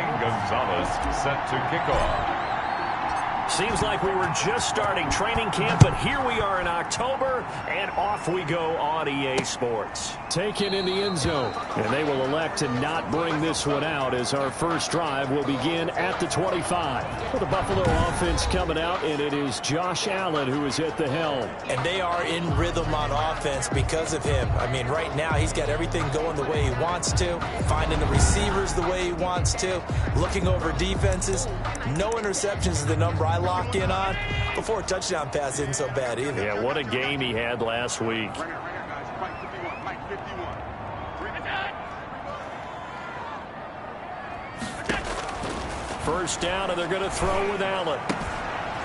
Gonzalez set to kick off. Seems like we were just starting training camp, but here we are in October, and off we go on EA Sports. Taken in the end zone, and they will elect to not bring this one out as our first drive will begin at the 25. For the Buffalo offense coming out, and it is Josh Allen who is at the helm. And they are in rhythm on offense because of him. I mean, right now he's got everything going the way he wants to, finding the receivers the way he wants to, looking over defenses. No interceptions is the number I lock in on. Before a touchdown pass isn't so bad either. Yeah, what a game he had last week. First down, and they're going to throw with Allen.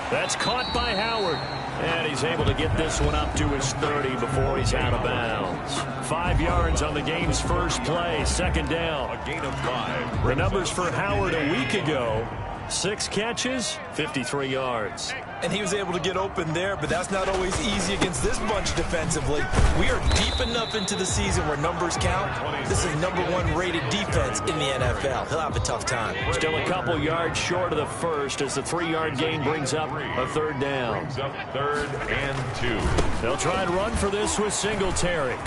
That's caught by Howard. And he's able to get this one up to his 30 before he's out of bounds. 5 yards on the game's first play. Second down. A gain of 5. The numbers for Howard a week ago. 6 catches, 53 yards. And he was able to get open there, but that's not always easy against this bunch defensively. We are deep enough into the season where numbers count. This is #1 rated defense in the NFL. He'll have a tough time. Still a couple yards short of the first as the 3-yard gain brings up a third down. Brings up 3rd and 2. They'll try and run for this with Singletary.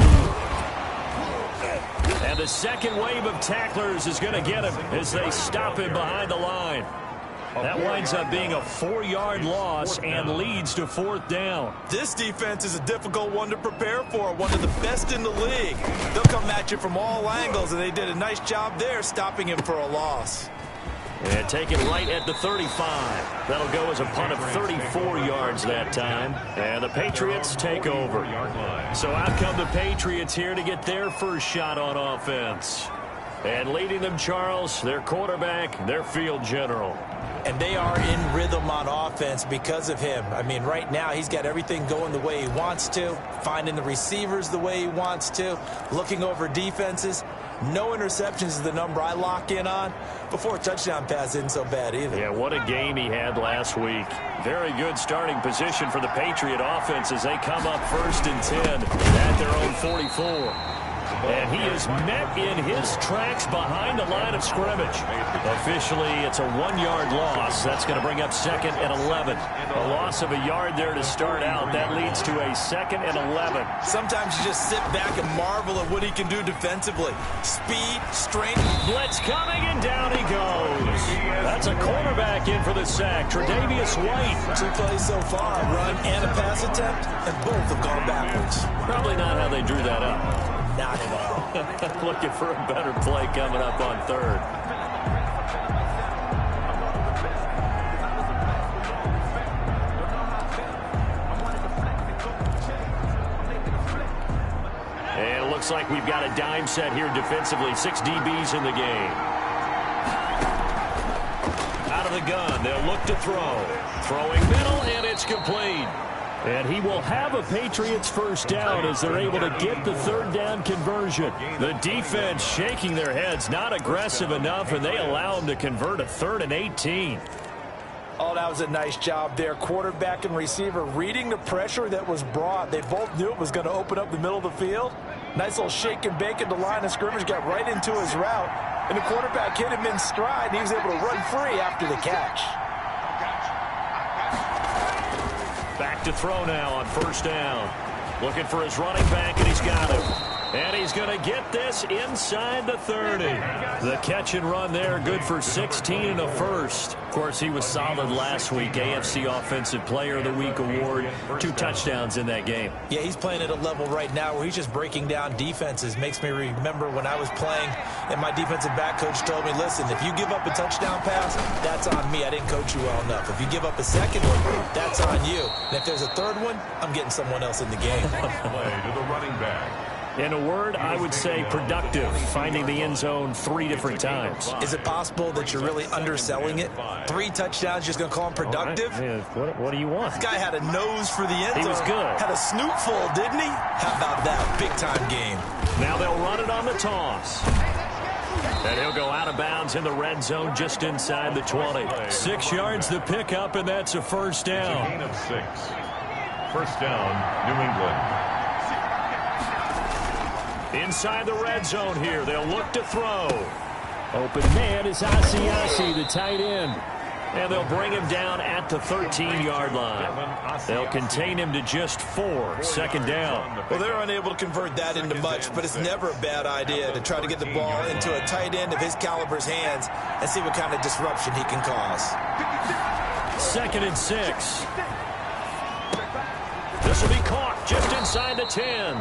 And the second wave of tacklers is going to get him as they stop him behind the line. That winds up being a 4-yard loss and leads to 4th down. This defense is a difficult one to prepare for, one of the best in the league. They'll come at you from all angles, and they did a nice job there stopping him for a loss. And taken right at the 35. That'll go as a punt of 34 yards that time. And the Patriots take over. So out come the Patriots here to get their first shot on offense. And leading them, Charles, their quarterback, their field general. And they are in rhythm on offense because of him. I mean, right now he's got everything going the way he wants to, finding the receivers the way he wants to, looking over defenses. No interceptions is the number I lock in on. Before a touchdown pass isn't so bad either. Yeah, what a game he had last week. Very good starting position for the Patriot offense as they come up 1st and 10 at their own 44. And he is met in his tracks behind the line of scrimmage. Officially, it's a 1-yard loss. That's going to bring up 2nd and 11. A loss of a yard there to start out. That leads to a 2nd and 11. Sometimes you just sit back and marvel at what he can do defensively. Speed, strength. Blitz coming, and down he goes. That's a cornerback in for the sack. Tre'Davious White. 2 plays so far, a run and a pass attempt, and both have gone backwards. Probably not how they drew that up. Not at all. Looking for a better play coming up on 3rd. And it looks like we've got a dime set here defensively. 6 DBs in the game. Out of the gun, they'll look to throw. Throwing middle, and it's complete. And he will have a Patriots first down as they're able to get the 3rd down conversion. The defense shaking their heads, not aggressive enough, and they allow him to convert a 3rd and 18. Oh, that was a nice job there. Quarterback and receiver reading the pressure that was brought. They both knew it was going to open up the middle of the field. Nice little shake and bake at the line of scrimmage, got right into his route. And the quarterback hit him in stride, and he was able to run free after the catch. Back to throw now on 1st down. Looking for his running back, and he's got him. And he's going to get this inside the 30. The catch and run there, good for 16 and a first. Of course, he was solid last week. AFC Offensive Player of the Week award. 2 touchdowns in that game. Yeah, he's playing at a level right now where he's just breaking down defenses. Makes me remember when I was playing and my defensive back coach told me, listen, if you give up a touchdown pass, that's on me. I didn't coach you well enough. If you give up a second one, that's on you. And if there's a 3rd one, I'm getting someone else in the game. Play to the running back. In a word, I would say productive, finding the end zone 3 different times. Is it possible that you're really underselling it? 3 touchdowns, just going to call him productive? Right. Yeah, what do you want? This guy had a nose for the end zone. He was good. Had a snoot full, didn't he? How about that? Big-time game. Now they'll run it on the toss. And he'll go out of bounds in the red zone just inside the 20. 6 yards the pickup, and that's a first down. Gain of 6. First down, New England. Inside the red zone here, they'll look to throw. Open man is Asiasi, the tight end. And they'll bring him down at the 13-yard line. They'll contain him to just 4, second down. Well, they're unable to convert that into much, but it's never a bad idea to try to get the ball into a tight end of his caliber's hands and see what kind of disruption he can cause. 2nd and 6. This will be caught just inside the 10.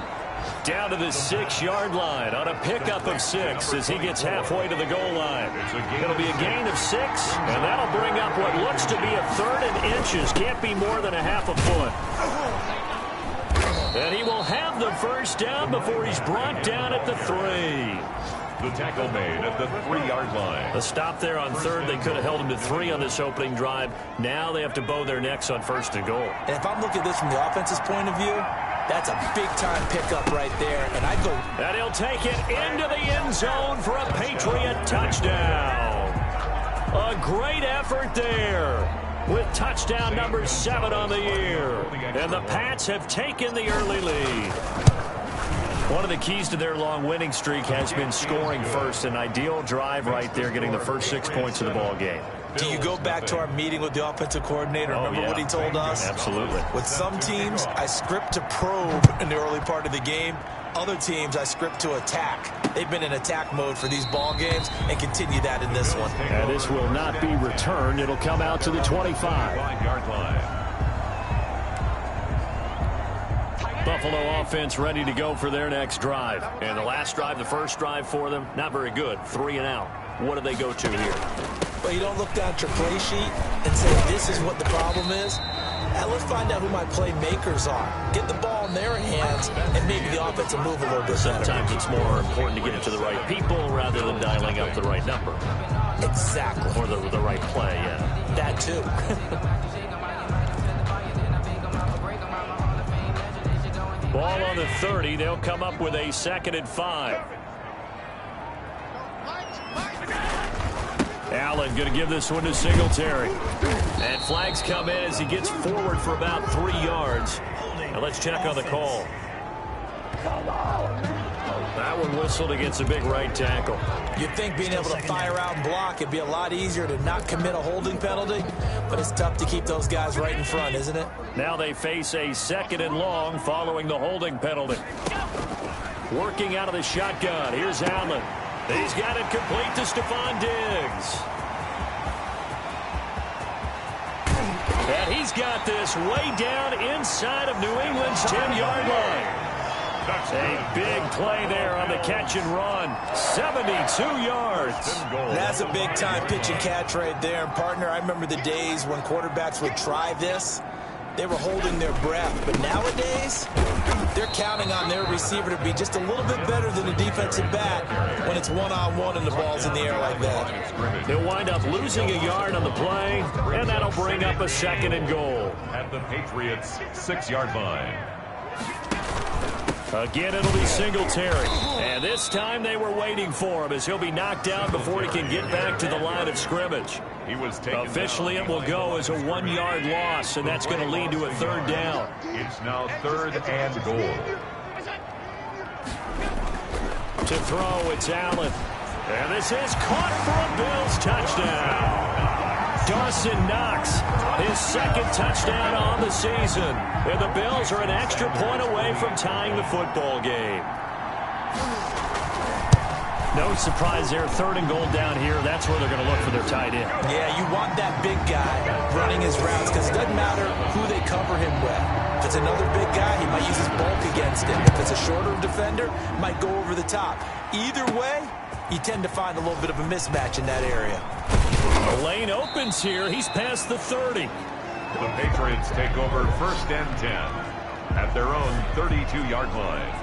Down to the 6-yard line on a pickup of 6 as he gets halfway to the goal line. It'll be a gain of 6, and that'll bring up what looks to be a 3rd and inches. Can't be more than a half a foot. And he will have the first down before he's brought down at the 3. The tackle made at the 3-yard line. A stop there on 3rd. They could have held him to 3 on this opening drive. Now they have to bow their necks on 1st and goal. And if I'm looking at this from the offense's point of view, that's a big-time pickup right there. And I go. And he'll take it into the end zone for a Patriot touchdown. A great effort there with touchdown number 7 on the year. And the Pats have taken the early lead. One of the keys to their long winning streak has been scoring first. An ideal drive right there, getting the first 6 points of the ball game. Do you go back to our meeting with the offensive coordinator? Remember what he told us? Absolutely. With some teams, I script to probe in the early part of the game. Other teams, I script to attack. They've been in attack mode for these ball games and continue that in this one. And this will not be returned. It'll come out to the 25. 5-yard line. Buffalo offense ready to go for their next drive. And the last drive, the first drive for them, not very good. 3 and out. What do they go to here? Well, you don't look down at your play sheet and say, this is what the problem is. Now let's find out who my playmakers are. Get the ball in their hands, and maybe the offense will move a little bit better. Sometimes it's more important to get it to the right people rather than dialing up the right number. Exactly. Or the right play, yeah. That too. Ball on the 30. They'll come up with a 2nd and 5. Allen going to give this one to Singletary. And flags come in as he gets forward for about 3 yards. Now let's check on the call. That one whistled against a big right tackle. You'd think being able to fire out and block, it'd be a lot easier to not commit a holding penalty, but it's tough to keep those guys right in front, isn't it? Now they face a 2nd and long following the holding penalty. Working out of the shotgun. Here's Allen. He's got it complete to Stephon Diggs. And he's got this way down inside of New England's 10-yard line. A big play there on the catch and run. 72 yards. That's a big-time pitch and catch right there. And, partner, I remember the days when quarterbacks would try this. They were holding their breath. But nowadays, they're counting on their receiver to be just a little bit better than the defensive back when it's one-on-one and the ball's in the air like that. They'll wind up losing a yard on the play, and that'll bring up a 2nd and goal. At the Patriots' 6-yard line. Again, it'll be Singletary. And this time they were waiting for him as he'll be knocked down before he can get back to the line of scrimmage. He was taken Officially, it will go as a 1-yard loss, and that's going to lead to a 3rd down. It's now 3rd and goal. To throw, it's Allen. And this is caught for a Bills touchdown. Dawson Knox, his 2nd touchdown on the season. And the Bills are an extra point away from tying the football game. No surprise there. 3rd and goal down here. That's where they're going to look for their tight end. Yeah, you want that big guy running his routes because it doesn't matter who they cover him with. If it's another big guy, he might use his bulk against him. If it's a shorter defender, might go over the top. Either way, you tend to find a little bit of a mismatch in that area. The lane opens here. He's past the 30. The Patriots take over 1st and 10 at their own 32-yard line.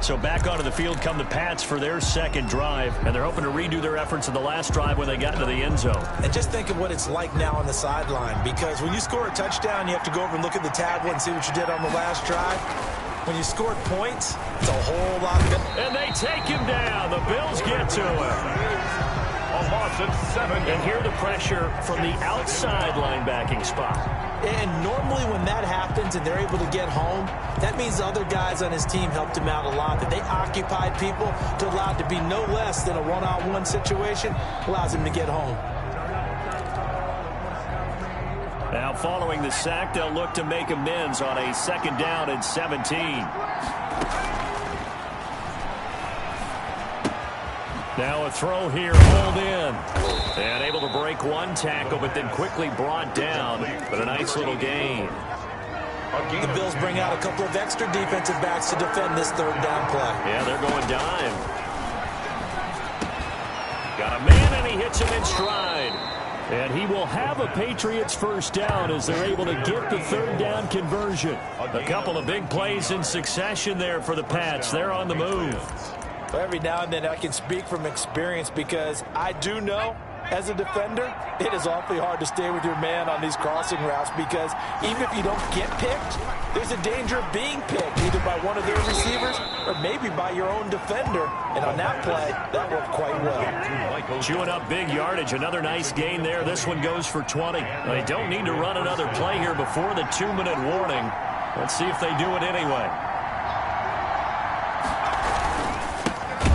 So back onto the field come the Pats for their 2nd drive, and they're hoping to redo their efforts in the last drive when they got into the end zone. And just think of what it's like now on the sideline, because when you score a touchdown, you have to go over and look at the tablet and see what you did on the last drive. When you scored points, it's a whole lot better. And they take him down. The Bills get to him. A loss at 7. And here the pressure from the outside linebacking spot. And normally when that happens and they're able to get home, that means the other guys on his team helped him out a lot, that they occupied people to allow it to be no less than a one-on-one situation, allows him to get home. Now following the sack, they'll look to make amends on a 2nd down and 17. Now a throw here, hauled in. And able to break one tackle, but then quickly brought down. But a nice little gain. The Bills bring out a couple of extra defensive backs to defend this 3rd down play. Yeah, they're going dime. Got a man, and he hits him in stride. And he will have a Patriots 1st down as they're able to get the 3rd down conversion. A couple of big plays in succession there for the Pats. They're on the move. Well, every now and then I can speak from experience because I do know as a defender, it is awfully hard to stay with your man on these crossing routes because even if you don't get picked, there's a danger of being picked either by one of their receivers or maybe by your own defender. And on that play, that worked quite well. Chewing up big yardage. Another nice gain there. This one goes for 20. They don't need to run another play here before the 2-minute warning. Let's see if they do it anyway.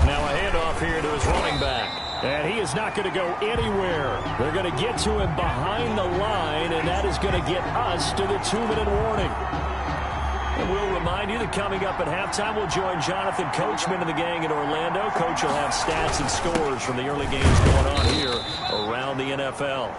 Now a handoff here to his running back. And he is not going to go anywhere. They're going to get to him behind the line, and that is going to get us to the 2-minute warning. And we'll remind you that coming up at halftime, we'll join Jonathan Coachman and the gang in Orlando. Coach will have stats and scores from the early games going on here around the NFL.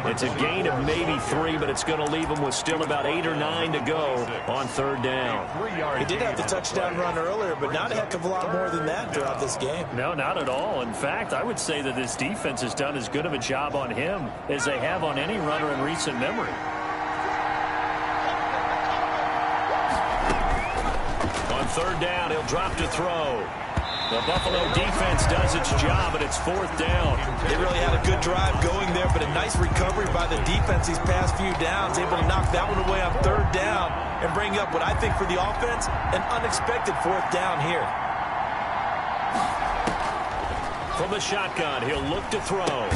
It's a gain of maybe 3, but it's going to leave them with still about 8 or 9 to go on 3rd down. He did have the touchdown run earlier, but not a heck of a lot more than that throughout this game. No, not at all. In fact, I would say that this defense has done as good of a job on him as they have on any runner in recent memory. On 3rd down, he'll drop to throw. The Buffalo defense does its job, and it's 4th down. They really had a good drive going there, but a nice recovery by the defense these past few downs, able to knock that one away on 3rd down and bring up what I think for the offense, an unexpected 4th down here. From the shotgun, he'll look to throw.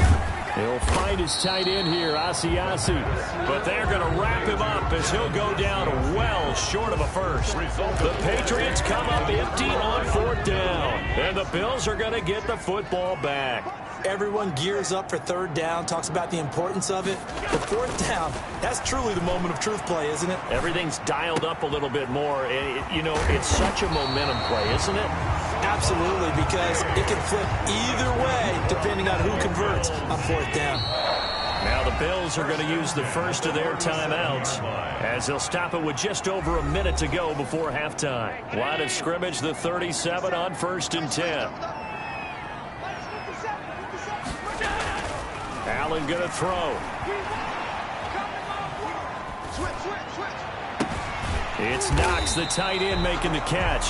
He'll find his tight end here, Asiasi. But they're going to wrap him up as he'll go down well short of a first. The Patriots come up empty on 4th down. And the Bills are going to get the football back. Everyone gears up for 3rd down, talks about the importance of it. The 4th down, that's truly the moment of truth play, isn't it? Everything's dialed up a little bit more. You know, it's such a momentum play, isn't it? Absolutely, because it can flip either way depending on who converts on 4th down. Now the Bills are going to use the first of their timeouts as they'll stop it with just over a minute to go before halftime. Line of scrimmage, the 37 on 1st and 10. Allen going to throw. It's Knox, the tight end, making the catch.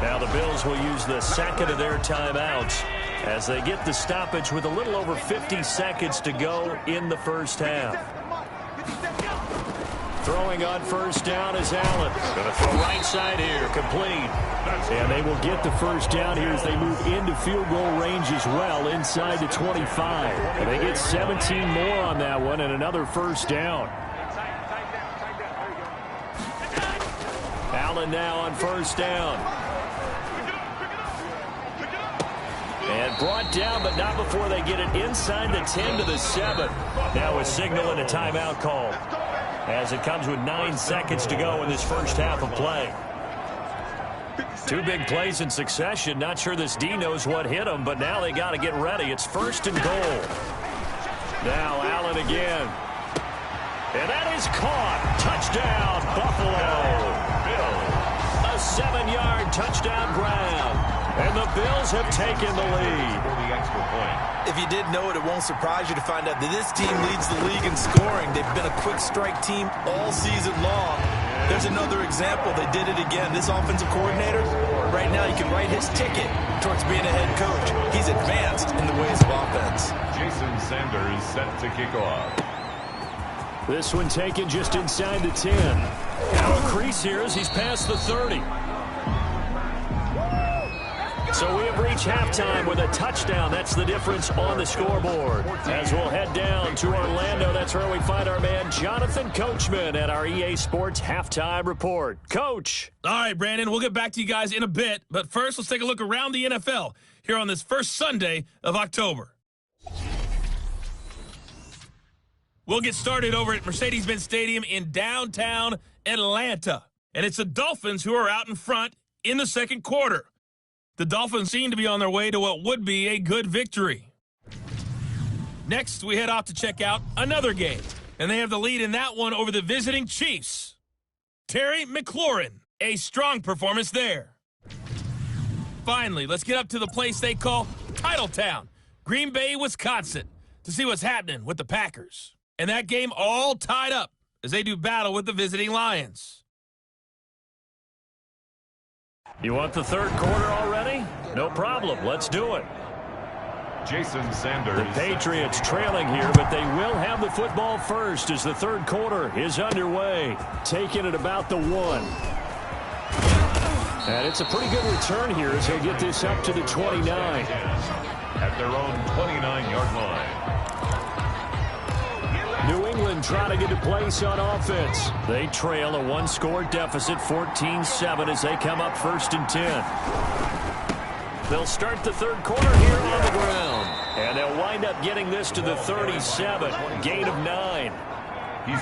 Now the Bills will use the 2nd of their timeouts as they get the stoppage with a little over 50 seconds to go in the first half. Throwing on 1st down is Allen. Going to throw right side here, complete. And they will get the 1st down here as they move into field goal range as well, inside the 25. And they get 17 more on that one and another 1st down. Allen now on 1st down. And brought down, but not before they get it inside the 10 to the 7. Now a signal and a timeout call as it comes with 9 seconds to go in this first half of play. 2 big plays in succession. Not sure this D knows what hit him, but now they got to get ready. It's 1st and goal. Now Allen again. And that is caught. Touchdown, Buffalo. A 7-yard touchdown grab. And the Bills have taken the lead. If you didn't know it, it won't surprise you to find out that this team leads the league in scoring. They've been a quick strike team all season long. There's another example. They did it again. This offensive coordinator, right now, you can write his ticket towards being a head coach. He's advanced in the ways of offense. Jason Sanders set to kick off. This one taken just inside the 10. Now a crease here as he's past the 30. So we have reached halftime with a touchdown. That's the difference on the scoreboard. As we'll head down to Orlando, that's where we find our man Jonathan Coachman at our EA Sports Halftime Report. Coach. All right, Brandon, we'll get back to you guys in a bit. But first, let's take a look around the NFL here on this first Sunday of October. We'll get started over at Mercedes-Benz Stadium in downtown Atlanta. And it's the Dolphins who are out in front in the second quarter. The Dolphins seem to be on their way to what would be a good victory. Next, we head off to check out another game. And they have the lead in that one over the visiting Chiefs. Terry McLaurin, a strong performance there. Finally, let's get up to the place they call Titletown, Green Bay, Wisconsin, to see what's happening with the Packers. And that game all tied up as they do battle with the visiting Lions. You want the third quarter already? No problem. Let's do it. Jason Sanders. The Patriots trailing here, but they will have the football first as the third quarter is underway. Taking it about the 1. And it's a pretty good return here as they get this up to the 29. At their own 29-yard line. New England trying to get a place on offense. They trail a one-score deficit, 14-7, as they come up 1st and 10. They'll start the third quarter here on the ground. And they'll wind up getting this to the 37, gain of 9.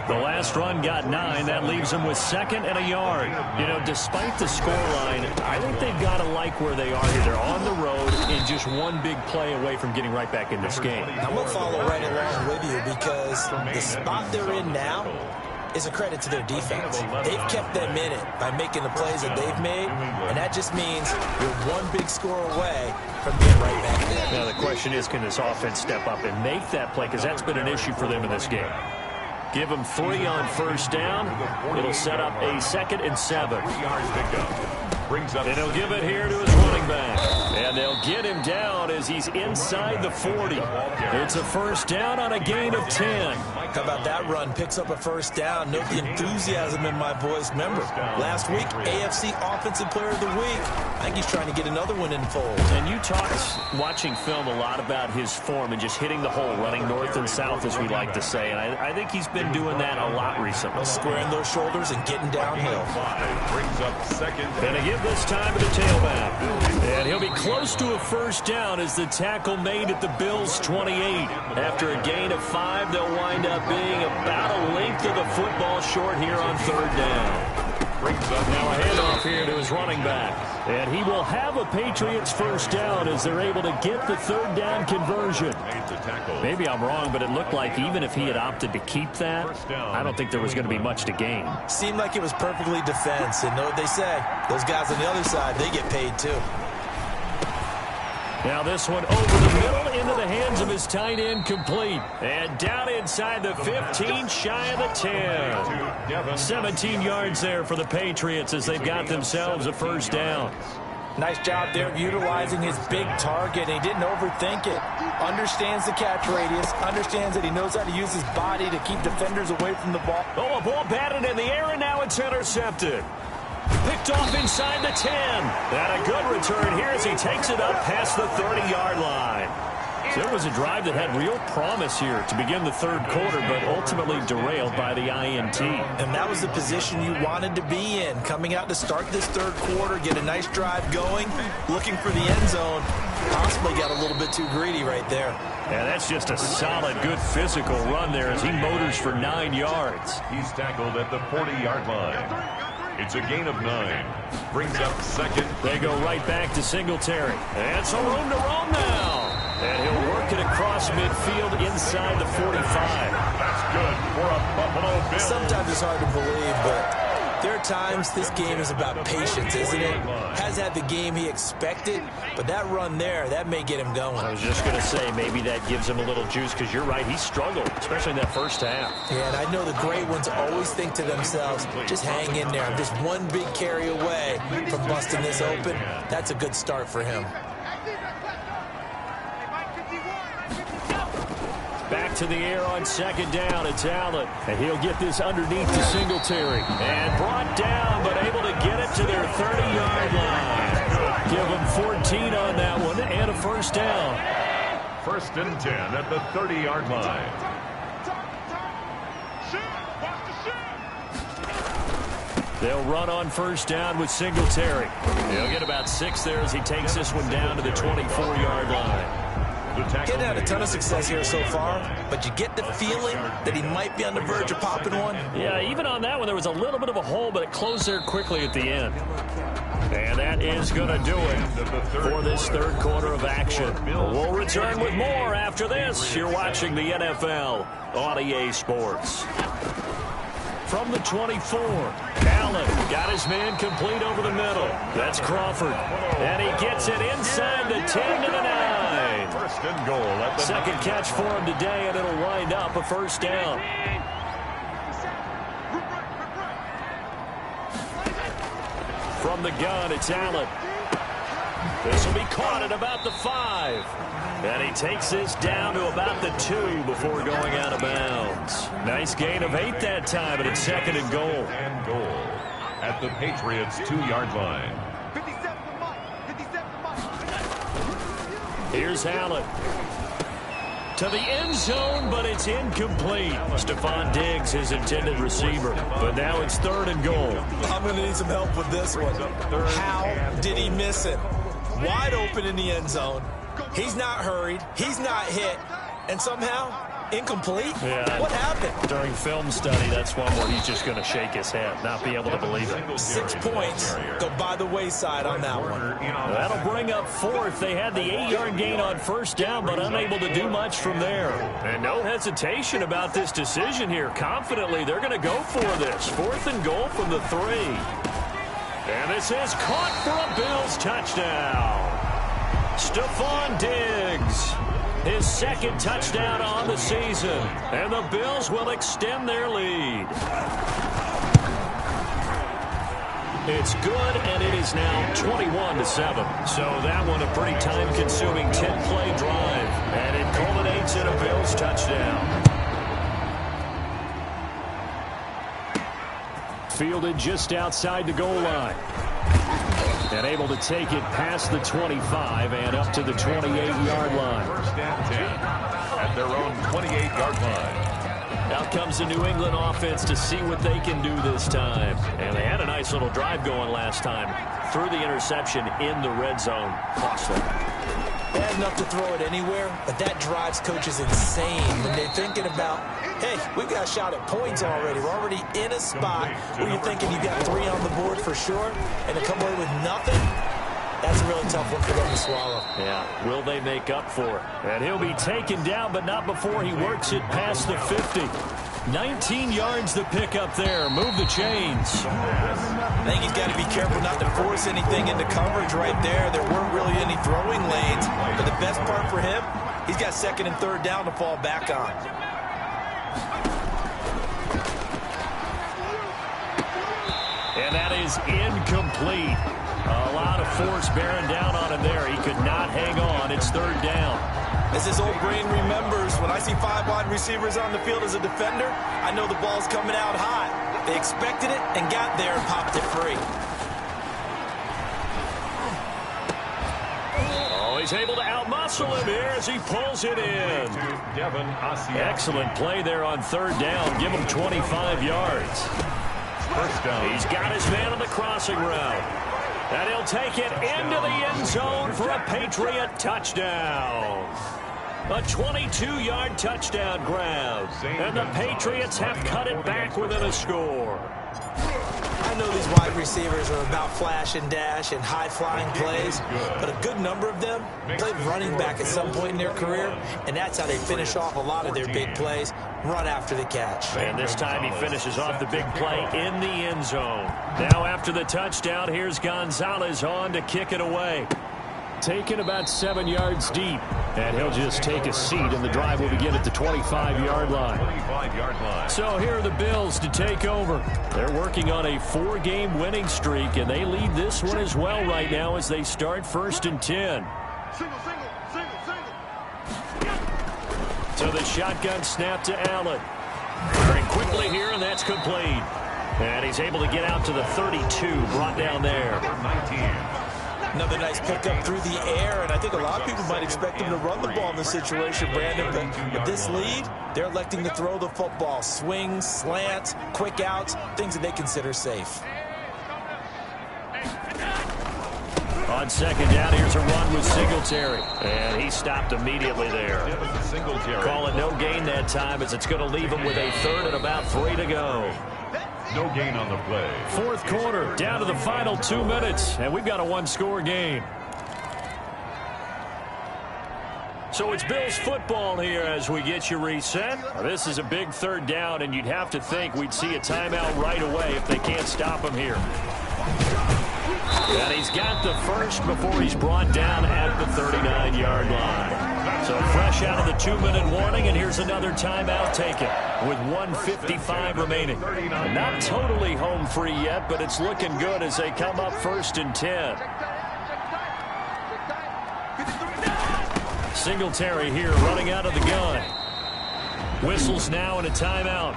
The last run got 9. That leaves them with 2nd and a yard. You know, despite the scoreline, I think they've got to like where they are here. They're on the road and just one big play away from getting right back in this game. I'm going to follow right along with you because the spot they're in now is a credit to their defense. They've kept them in it by making the plays that they've made, and that just means you're one big score away from getting right back there. Now, the question is, can this offense step up and make that play? Because that's been an issue for them in this game. Give him 3 on first down. It'll set up a 2nd and 7. And he'll give it here to his running back. And they'll get him down as he's inside the 40. It's a first down on a gain of 10. How about that run? Picks up a first down. Note the enthusiasm in my voice. Remember, last week, AFC Offensive Player of the Week. I think he's trying to get another one in the fold. And you talked, watching film, a lot about his form and just hitting the hole, running north and south, as we like to say. And I think he's been doing that a lot recently. Squaring those shoulders and getting downhill. Brings up 2nd. Gonna give this time to the tailback. And he'll be close to a first down as the tackle made at the Bills' 28. After a gain of 5, they'll wind up being about a length of the football short here on 3rd down. Now a handoff here to his running back. And he will have a Patriots first down as they're able to get the 3rd down conversion. Maybe I'm wrong, but it looked like even if he had opted to keep that, I don't think there was going to be much to gain. Seemed like it was perfectly defense. And know what they say? Those guys on the other side, they get paid too. Now this one over the middle into the hands of his tight end, complete. And down inside the 15, shy of the 10. 17 yards there for the Patriots as they've got themselves a first down. Nice job there utilizing his big target. He didn't overthink it. Understands the catch radius. Understands that he knows how to use his body to keep defenders away from the ball. Oh, a ball batted in the air, and now it's intercepted. Picked off inside the 10. And a good return here as he takes it up past the 30-yard line. So it was a drive that had real promise here to begin the third quarter, but ultimately derailed by the INT. And that was the position you wanted to be in. Coming out to start this third quarter, get a nice drive going, looking for the end zone. Possibly got a little bit too greedy right there. Yeah, that's just a solid, good physical run there as he motors for 9 yards. He's tackled at the 40-yard line. It's a gain of 9. Brings up 2nd. They go right back to Singletary. And some room to roam now. And he'll work it across midfield inside the 45. That's good for a Buffalo Bill. Sometimes it's hard to believe, but there are times this game is about patience, isn't it? Has had the game he expected, but that run there, that may get him going. I was just going to say, maybe that gives him a little juice, because you're right, he struggled, especially in that first half. Yeah, and I know the great ones always think to themselves, just hang in there. I'm just one big carry away from busting this open. That's a good start for him. Back to the air on second down. It's Allen. And he'll get this underneath to Singletary. And brought down, but able to get it to their 30-yard line. Give him 14 on that one and a first down. 1st and 10 at the 30-yard line. They'll run on first down with Singletary. He'll get about 6 there as he takes this one down to the 24-yard line. Getting had a ton of success here so far, but you get the feeling that he might be on the verge of popping one. Yeah, even on that one, there was a little bit of a hole, but it closed there quickly at the end. And that is going to do it for this third quarter of action. We'll return with more after this. You're watching the NFL on EA Sports. From the 24, Allen got his man complete over the middle. That's Crawford. And he gets it inside the 10 to the 9. 1st and goal at the Second catch for him today, and it'll wind up a first down. From the gun, it's Allen. This will be caught at about the 5. And he takes this down to about the 2 before going out of bounds. Nice gain of 8 that time, and it's 2nd and goal. And goal at the Patriots' 2-yard line. Here's Allen. To the end zone, but it's incomplete. Stephon Diggs, his intended receiver. But now it's 3rd and goal. I'm going to need some help with this one. How did he miss it? Wide open in the end zone. He's not hurried. He's not hit. And somehow, incomplete? Yeah. What happened? During film study, that's one where he's just going to shake his head, not be able to believe it. 6 points go by the wayside on that one. That'll bring up 4th. They had the 8-yard gain on first down, but unable to do much from there. And no hesitation about this decision here. Confidently, they're going to go for this. 4th and goal from the 3. And this is caught for a Bills touchdown. Stephon Diggs, his 2nd touchdown on the season, and the Bills will extend their lead. It's good, and it is now 21-7. So that one a pretty time-consuming 10-play drive, and it culminates in a Bills touchdown. Fielded just outside the goal line. And able to take it past the 25 and up to the 28-yard line. 1st and 10 at their own 28-yard line. Out comes the New England offense to see what they can do this time. And they had a nice little drive going last time. Threw the interception in the red zone. Costly. They had enough to throw it anywhere, but that drives coaches insane when they're thinking about, hey, we've got a shot at points already. We're already in a spot where you're thinking you've got 3 on the board for sure, and to come away with nothing, that's a really tough one for them to swallow. Yeah, will they make up for it? And he'll be taken down, but not before he works it past the 50. 19 yards the pick up there. Move the chains. I think he's got to be careful not to force anything into coverage right there. There weren't really any throwing lanes, but the best part for him, he's got 2nd and 3rd down to fall back on. And that is incomplete. A lot of force bearing down on him there. He could not hang on. It's 3rd down. As his old brain remembers, when I see 5 wide receivers on the field as a defender, I know the ball's coming out hot. They expected it and got there and popped it free. Oh, he's able to outmuscle him here as he pulls it in. Excellent play there on 3rd down. Give him 25 yards. 1st down. He's got his man on the crossing route. And he'll take it into the end zone for a Patriot touchdown. A 22-yard touchdown grab. And the Patriots have cut it back within a score. I know these wide receivers are about flash and dash and high-flying plays, but a good number of them played running back at some point in their career, and that's how they finish off a lot of their big plays, run after the catch. And this time he finishes off the big play in the end zone. Now after the touchdown, here's Gonzalez on to kick it away. Taken about 7 yards deep. And he'll just take a seat, and the drive will begin at the 25-yard line. 25-yard line. So here are the Bills to take over. They're working on a 4-game winning streak, and they lead this one as well right now as they start 1st and 10. So the shotgun snap to Allen. Very quickly here, and that's complete. And he's able to get out to the 32, brought down there. 19. Another nice pickup through the air, and I think a lot of people might expect them to run the ball in this situation, Brandon, but with this lead, they're electing to throw the football. Swings, slants, quick outs, things that they consider safe. On second down, here's a run with Singletary. And he stopped immediately there. Call it no gain that time, as it's going to leave him with a third and about 3 to go. No gain on the play. Fourth quarter, down to the final 2 minutes, and we've got a one-score game. So it's Bills football here as we get you reset. This is a big third down, and you'd have to think we'd see a timeout right away if they can't stop him here. And he's got the first before he's brought down at the 39-yard line. So fresh out of the 2-minute warning, and here's another timeout taken with 1:55 remaining. Not totally home free yet, but it's looking good as they come up 1st and 10. Singletary here running out of the gun. Whistles now and a timeout.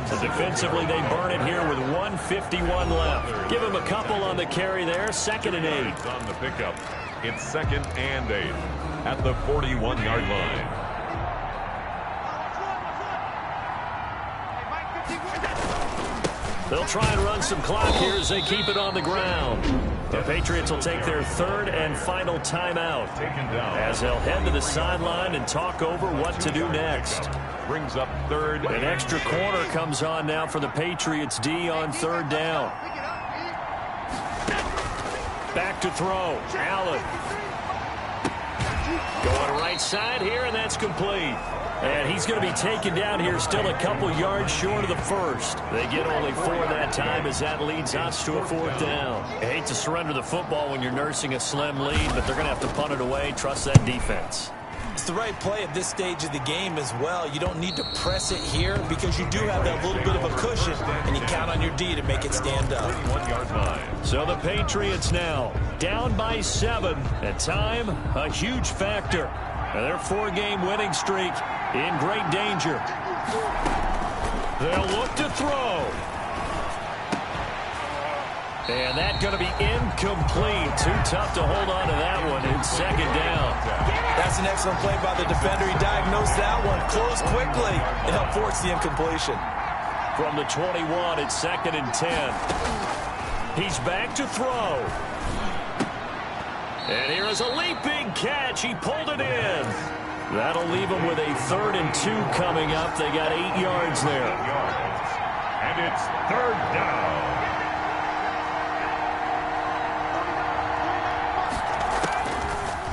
So defensively, they burn it here with 1:51 left. Give him a couple on the carry there. 2nd and 8. On the pickup, it's 2nd and 8 at the 41-yard line. They'll try and run some clock here as they keep it on the ground. The Patriots will take their 3rd and final timeout as they'll head to the sideline and talk over what to do next. Brings up 3rd. An extra corner comes on now for the Patriots D on 3rd down. Back to throw. Allen. Going right side here, and that's complete. And he's going to be taken down here, still a couple yards short of the first. They get only 4 that time as that leads us to a 4th down. I hate to surrender the football when you're nursing a slim lead, but they're going to have to punt it away. Trust that defense. It's the right play at this stage of the game as well. You don't need to press it here because you do have that little bit of a cushion, and you count on your D to make it stand up. 1-yard line. So the Patriots now down by 7, and time a huge factor. And their 4-game winning streak in great danger. They'll look to throw. And that's going to be incomplete. Too tough to hold on to that one in 2nd down. That's an excellent play by the defender. He diagnosed that one, closed quickly, and helped force the incompletion. From the 21, it's 2nd and 10. He's back to throw. And here is a leaping catch. He pulled it in. That'll leave him with a 3rd and 2 coming up. They got 8 yards there. And it's 3rd down.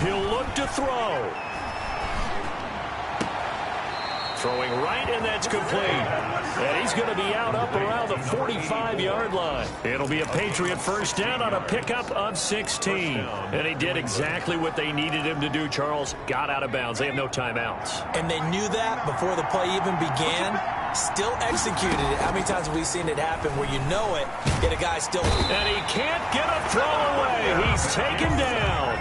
He'll look to throw. Throwing right, and that's complete. And he's going to be out up around the 45-yard line. It'll be a Patriot 1st down on a pickup of 16. And he did exactly what they needed him to do, Charles. Got out of bounds. They have no timeouts. And they knew that before the play even began. Still executed it. How many times have we seen it happen where you know it, yet a guy still... And he can't get a throw away. He's taken down.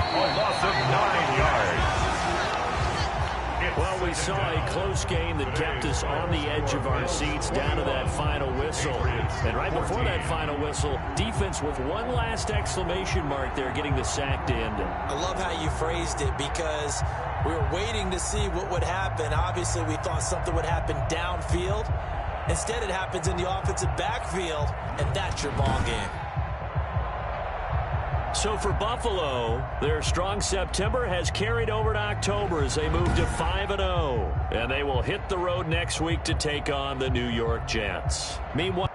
A loss of 9 yards. Well, we saw a close game that kept us on the edge of our seats down to that final whistle. And right before that final whistle, defense with one last exclamation mark there, getting the sack to end it. I love how you phrased it because we were waiting to see what would happen. Obviously, we thought something would happen downfield. Instead, it happens in the offensive backfield, and that's your ball game. So for Buffalo, their strong September has carried over to October as they move to 5-0. And they will hit the road next week to take on the New York Jets. Meanwhile...